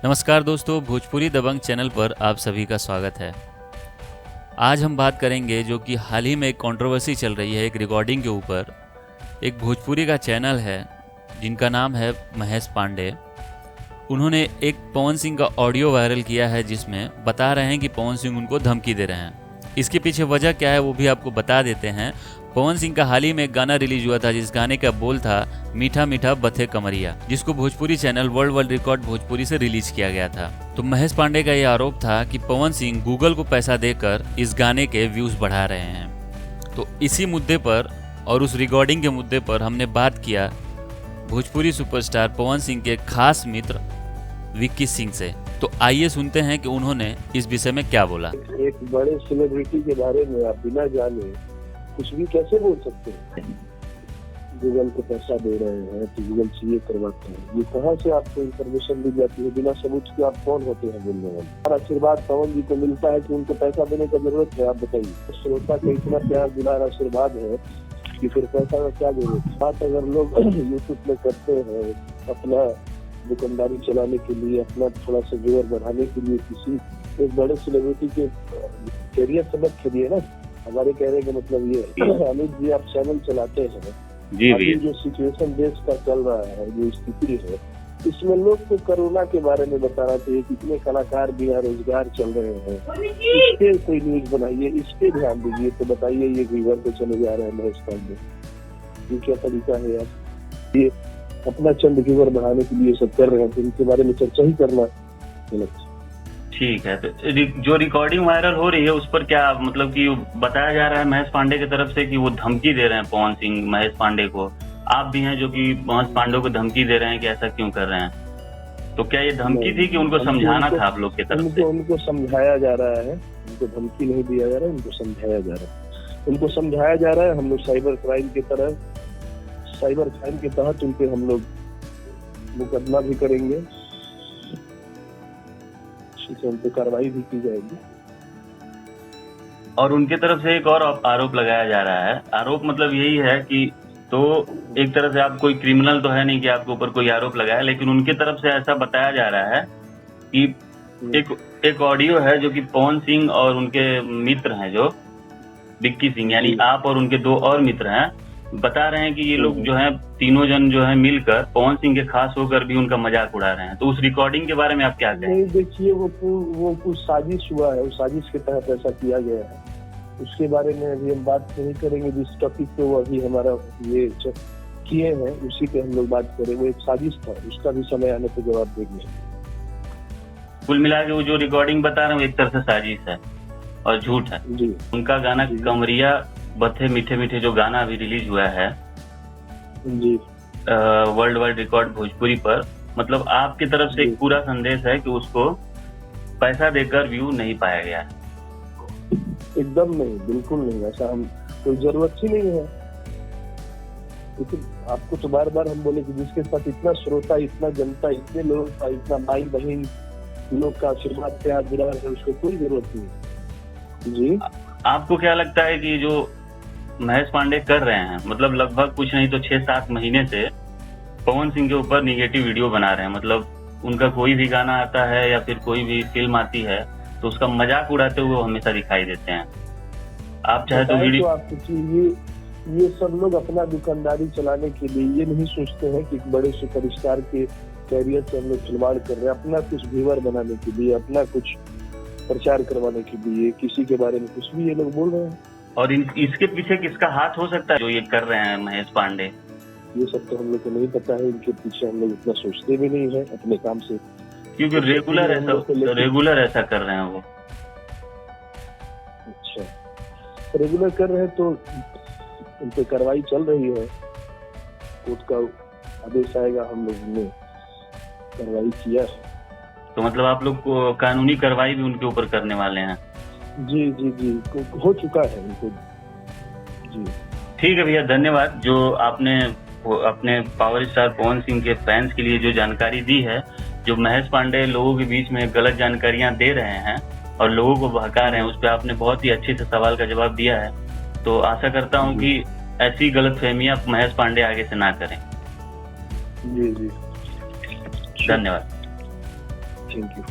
नमस्कार दोस्तों, भोजपुरी दबंग चैनल पर आप सभी का स्वागत है। आज हम बात करेंगे जो कि हाल ही में एक कंट्रोवर्सी चल रही है एक रिकॉर्डिंग के ऊपर। एक भोजपुरी का चैनल है जिनका नाम है महेश पांडे। उन्होंने एक पवन सिंह का ऑडियो वायरल किया है जिसमें बता रहे हैं कि पवन सिंह उनको धमकी दे रहे हैं। इसके पीछे वजह क्या है वो भी आपको बता देते हैं। पवन सिंह का हाल ही में एक गाना रिलीज हुआ था जिस गाने का बोल था मीठा मीठा बथे कमरिया, जिसको Bhojpuri channel world record Bhojpuri से रिलीज किया गया था। तो महेश पांडे का यह आरोप था कि पवन सिंह गूगल को पैसा देकर इस गाने के व्यूज बढ़ा रहे हैं। तो इसी मुद्दे पर और उस रिकॉर्डिंग के मुद्दे पर हमने बात किया भोजपुरी सुपरस्टार पवन सिंह के खास मित्र विक्की सिंह से। तो आइए सुनते हैं कि उन्होंने इस विषय में क्या बोला। एक बड़े सेलिब्रिटी के बारे में आप बिना जाने कुछ भी कैसे बोल सकते हैं? गूगल को पैसा दे रहे हैं तो गूगल से ये करवाते हैं, ये कहाँ से आपको इन्फॉर्मेशन दी जाती है? बिना सबूत के आप कौन होते हैं बोलने वाले? और आशीर्वाद पवन जी को मिलता है कि उनको पैसा देने की जरूरत है? आप बताइए। श्रोता का इतना प्यार दुलार आशीर्वाद है कि फिर पैसा का क्या जरूरत? बात अगर लोग यूट्यूब में करते हैं अपना दुकानदारी चलाने के लिए, अपना थोड़ा सा व्यूअर बढ़ाने के लिए, किसी एक बड़े सेलिब्रिटी के कैरियर से मत खेलिए ना। हमारे कहने का मतलब ये है अमित जी, आप चैनल चलाते हैं जी अभी जो सिचुएशन देश का चल रहा है, जो स्थिति है, इसमें लोग को कोरोना के बारे में बताना चाहिए। कितने कलाकार बिना रोजगार चल रहे हैं, इस पे कोई न्यूज बनाइए, इस पे ध्यान दीजिए। तो बताइए ये व्यूअर पे चले जा रहे हैं महेश पांडे, ये क्या तरीका है यार? ये अपना चंद व्यूअर बढ़ाने के लिए सब कर रहे हैं, तो इनके बारे में चर्चा ही करना गलत। ठीक है, तो जो रिकॉर्डिंग वायरल हो रही है उस पर क्या मतलब कि बताया जा रहा है महेश पांडे की तरफ से कि वो धमकी दे रहे हैं पवन सिंह महेश पांडे को। आप भी हैं जो कि महेश पांडे को धमकी दे रहे हैं कि ऐसा क्यों कर रहे हैं? तो क्या ये धमकी थी कि उनको समझाना था आप लोग की तरफ से? उनको समझाया जा रहा है, उनको धमकी नहीं दिया जा रहा है, उनको समझाया जा रहा है। उनको समझाया जा रहा है। हम लोग साइबर क्राइम के तहत उनपे हम लोग मुकदमा भी करेंगे, उन पे कार्रवाई भी की जाएगी। और उनके तरफ से एक और आरोप लगाया जा रहा है। आरोप मतलब यही है कि तो एक तरह से आप कोई क्रिमिनल तो है नहीं कि आपके ऊपर कोई आरोप लगाया, लेकिन उनके तरफ से ऐसा बताया जा रहा है कि एक ऑडियो है जो कि पवन सिंह और उनके मित्र हैं जो विक्की सिंह, यानी आप और उनके दो और मित्र हैं, बता रहे हैं कि ये लोग जो हैं तीनों जन जो हैं मिलकर पवन सिंह के खास होकर भी उनका मजाक उड़ा रहे हैं। तो उस रिकॉर्डिंग के बारे में आप क्या कहें? नहीं, देखिए वो कुछ साजिश हुआ है, उस साजिश के तहत ऐसा किया गया है। उसके बारे में अभी हम बात नहीं करेंगे। जिस टॉपिक पे वो अभी हमारा ये किए हैं उसी पे हम लोग बात करेंगे। वो एक साजिश था, उसका भी समय आने पर जवाब देंगे। कुल मिला के वो जो रिकॉर्डिंग बता रहे हैं एक तरह से साजिश है और झूठ है जी। उनका गाना कमरिया बथे मीठे मीठे जो गाना अभी रिलीज हुआ है जी वर्ल्ड रिकॉर्ड भोजपुरी पर, मतलब आपकी तरफ से एक पूरा संदेश है कि उसको पैसा देकर व्यू नहीं पाया गया है? एकदम नहीं, बिल्कुल नहीं। ऐसा हम कोई जरूरत ही नहीं है। लेकिन आपको तो बार बार हम बोले कि जिसके साथ इतना श्रोता, इतना जनता, इतने लोगों का, इतना भाई बहन लोग का आशीर्वाद प्यार दुलार है, उसको कोई जरूरत नहीं जी। आपको क्या लगता है कि जो महेश पांडे कर रहे हैं, मतलब लगभग कुछ नहीं तो 6-7 महीने से पवन सिंह के ऊपर निगेटिव वीडियो बना रहे हैं, मतलब उनका कोई भी गाना आता है या फिर कोई भी फिल्म आती है तो उसका मजाक उड़ाते हुए हमेशा दिखाई देते हैं। आप चाहे तो वीडियो ये सब लोग अपना दुकानदारी चलाने के लिए ये नहीं सोचते हैं कि एक बड़े सुपरस्टार के कैरियर से हम लोग खिलवाड़ कर रहे हैं। अपना कुछ व्यूअर बनाने के लिए, अपना कुछ प्रचार करवाने के लिए, किसी के बारे में कुछ भी ये लोग बोल रहे हैं। और इसके पीछे किसका हाथ हो सकता है जो ये कर रहे हैं महेश पांडे? ये सब तो हम लोग को नहीं पता है। इनके पीछे हम लोग इतना सोचते भी नहीं है अपने काम से, क्योंकि रेगुलर ऐसा कर रहे हैं वो। अच्छा, रेगुलर कर रहे हैं तो उन पे कार्रवाई चल रही है। कोर्ट का आदेश आएगा, हम लोग ने कार्रवाई किया है। तो मतलब आप लोग को कानूनी कार्रवाई भी उनके ऊपर करने वाले हैं? जी जी जी, हो चुका है उनको जी। ठीक है भैया, धन्यवाद जो आपने अपने पावर स्टार पवन सिंह के फैंस के लिए जो जानकारी दी है। जो महेश पांडे लोगों के बीच में गलत जानकारियां दे रहे हैं और लोगों को बहका रहे हैं, उस पर आपने बहुत ही अच्छे से सवाल का जवाब दिया है। तो आशा करता हूं कि ऐसी गलतफहमियां महेश पांडे आगे से ना करें। जी जी, धन्यवाद। Thank you.